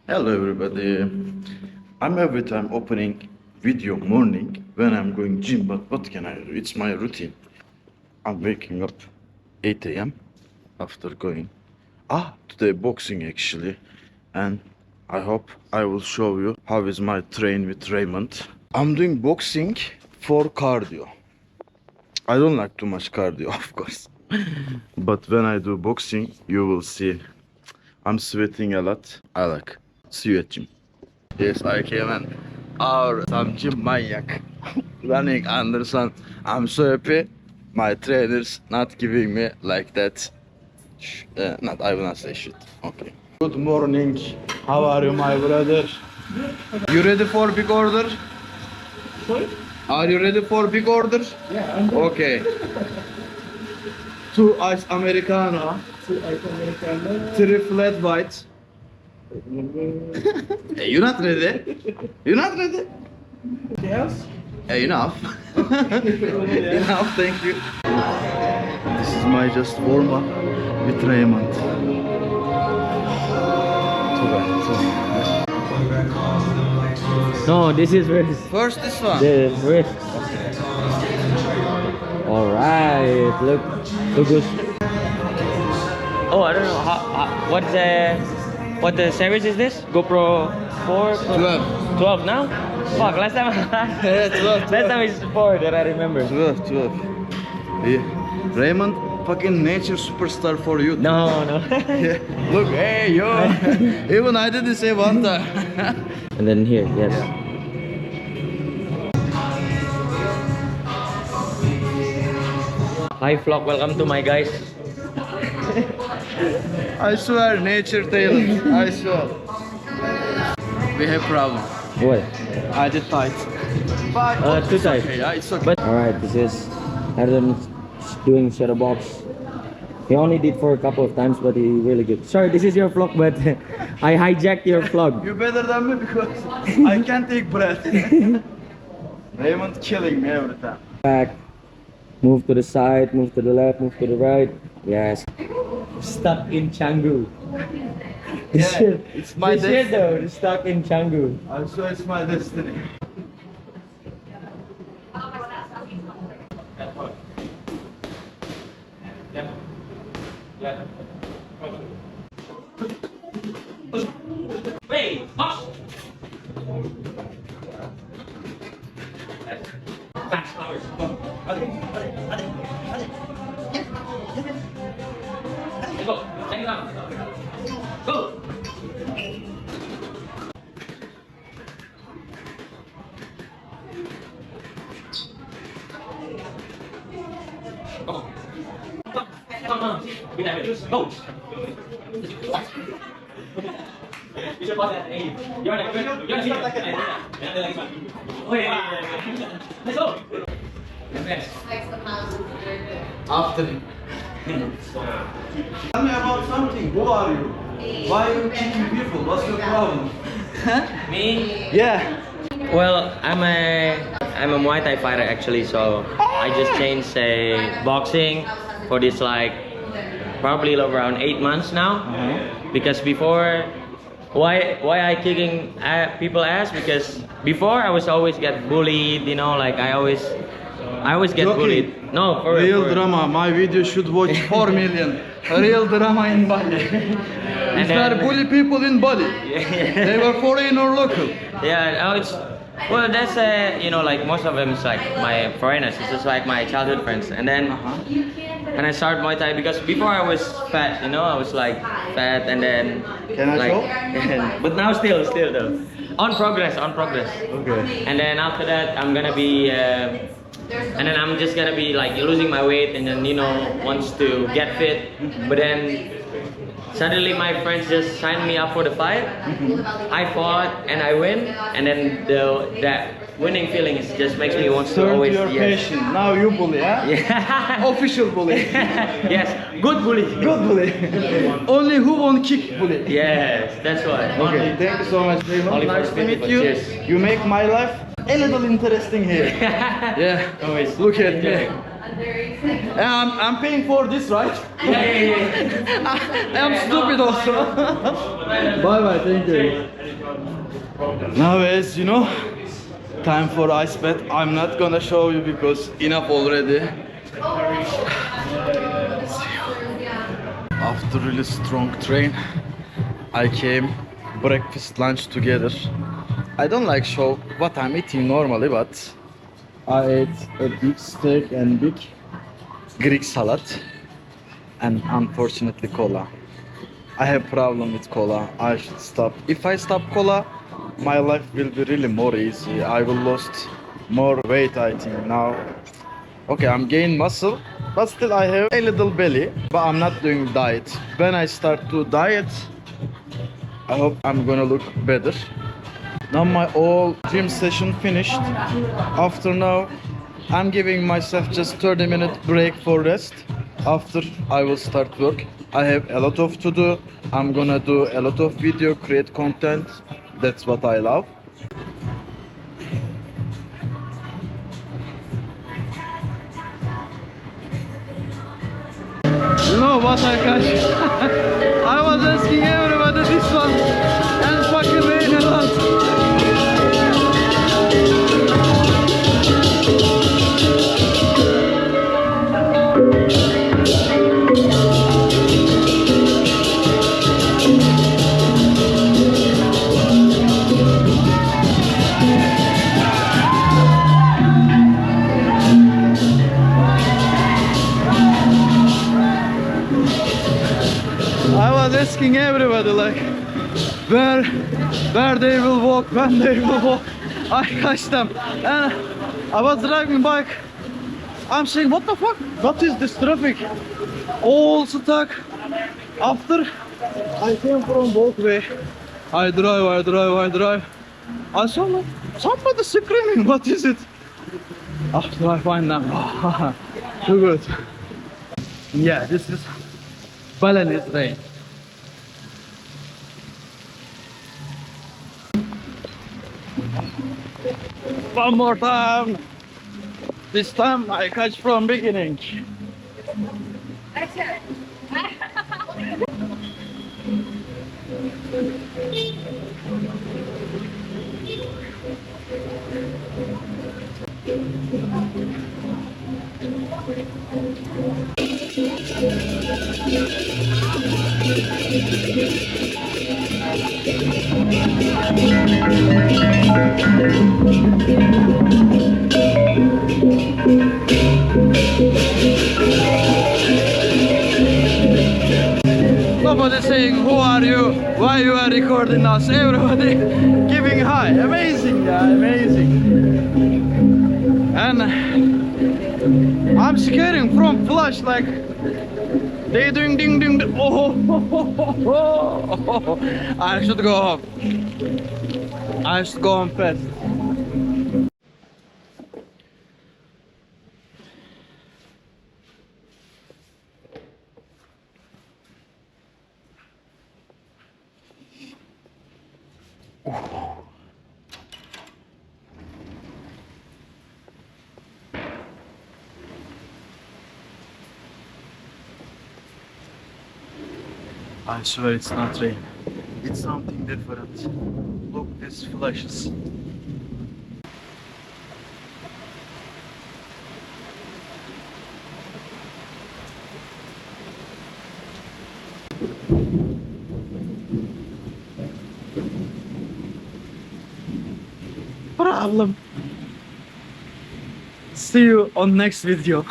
Hello everybody. I'm every time opening video morning when I'm going gym, but what can I do? It's my routine. I'm waking up 8 a.m. after going today boxing actually, and I hope I will show you how is my train with Raymond. I'm doing boxing for cardio. I don't like too much cardio of course. But when I do boxing you will see I'm sweating a lot. I like. See you at gym. Yes, I came and some gym maniac running under sun. I'm so happy. My trainers not giving me like that. Not I will not say shit. Okay. Good morning. How are you, my brother? You ready for big order? Sorry? Are you ready for big order? Yeah, I'm ready. Okay. 2 ice americano, 2 ice americano. 3 flat white. Hey, you not ready? You not ready? Yes? Hey, enough. Enough, thank you. This is my just warm up with Raymond. No, this is first. First this one. The first. All right, look good. Oh, I don't know what the series is this? GoPro 4? 12. 12 now? Fuck, last time. Yeah, 12. Last time it's 4 that I remember. 12. Yeah. Raymond, fucking nature superstar for you. No. Yeah. Look, hey, yo. Even I didn't say one time. And then here, yes. Hi vlog, welcome to my guys. I swear, nature talent. I swear. We have problem. What? I did tight. Too tight. Okay, yeah, it's okay. But alright, this is Erdem doing shadow box. He only did for a couple of times, but he really good. Sorry, this is your vlog, but I hijacked your vlog. You better than me because I can't take breath. Raymond killing me every time. Back, move to the side, move to the left, move to the right. Yes. Stuck in Canggu. Yeah, it's my destiny. Though, stuck in Canggu. I'm sure it's my destiny. Wait, hush! Fast powers. Go, hang on. Go! Come on. Be that way. Go! You should pause that. Hey, you're like, you're like, oh yeah. Let's go. After. Tell me about something. Who are you? Why are you kicking people? What's your problem? Me? Yeah. Well, I'm a Muay Thai fighter actually, so I just changed boxing for this like probably around 8 months now. Because before, why I kicking people ass? Because before I was always get bullied, you know, like I always get Joking. bullied. No, for Real real. drama. My video should watch 4 million. Real drama in Bali. If there bully people in Bali, they were foreign or local. Yeah, no, it's well, that's you know, like most of them is like my foreigners. It's just like my childhood friends, and then and I started Muay Thai because before I was fat, you know, I was like fat, and then Can I like, show? but now still though, on progress. Okay. And then after that, I'm gonna be. And then I'm just gonna be like losing my weight, and then, you know, wants to get fit, but then suddenly my friends just signed me up for the fight. I fought and I win, and then that winning feeling just makes me want to Turn always. to your patient. Now you bully, huh? Yeah. Official bully. Yes, good bully. Good bully. Only who won't kick bully. Yes, that's why. Okay, thank you so much, Raymond. Only for Nice to meet people. you. Cheers. You make my life a little interesting here. Yeah. Always. Look at me. Enjoy. I'm paying for this, right? I'm stupid also. Bye bye, thank you. Now, as you know, time for ice bath. I'm not gonna show you because enough already. After really strong train, I came breakfast lunch together. I don't like show what I'm eating normally, but I ate a big steak and big Greek salad and unfortunately cola. I have problem with cola. I should stop. If I stop cola, my life will be really more easy. I will lost more weight, I think now. Okay, I'm gaining muscle, but still I have a little belly. But I'm not doing diet. When I start to diet, I hope I'm gonna look better. Now my all gym session finished. After now, I'm giving myself just 30-minute break for rest. After I will start work. I have a lot of to do. I'm gonna do a lot of video, create content. That's what I love. You know what I catch? I was asking everybody this one and fucking rain a lot. I was asking everybody like where they will walk, when they will walk. I catch them and I was driving bike. I'm saying what the fuck? What is this traffic? All stuck. After I came from walkway, I drive. I saw like somebody screaming. What is it? After I find them, too good. Yeah, this is Balinese rain. One more time. This time I catch from beginning. Nobody saying who are you, why you are recording us, everybody giving hi. Amazing, yeah, amazing. And I'm scaring from flash like they doing ding ding. Oh, I should go home. I should go home fast. I swear it's not rain. It's something different. Look, these flashes. Problem. See you on next video.